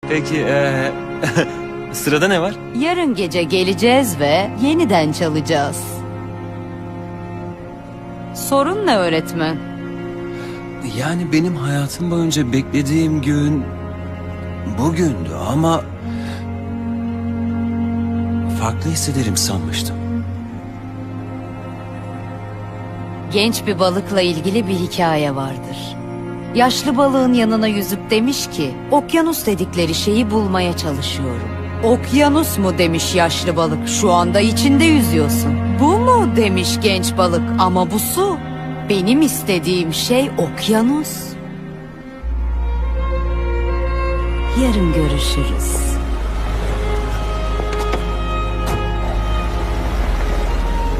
Peki sırada ne var? Yarın gece geleceğiz ve yeniden çalacağız. Sorun ne öğretmen? Yani benim hayatım boyunca beklediğim gün bugündü ama farklı hissederim sanmıştım. Genç bir balıkla ilgili bir hikaye vardır. Yaşlı balığın yanına yüzüp demiş ki, okyanus dedikleri şeyi bulmaya çalışıyorum. Okyanus mu demiş yaşlı balık, şu anda içinde yüzüyorsun. Bu mu demiş genç balık, ama bu su. Benim istediğim şey okyanus. Yarın görüşürüz.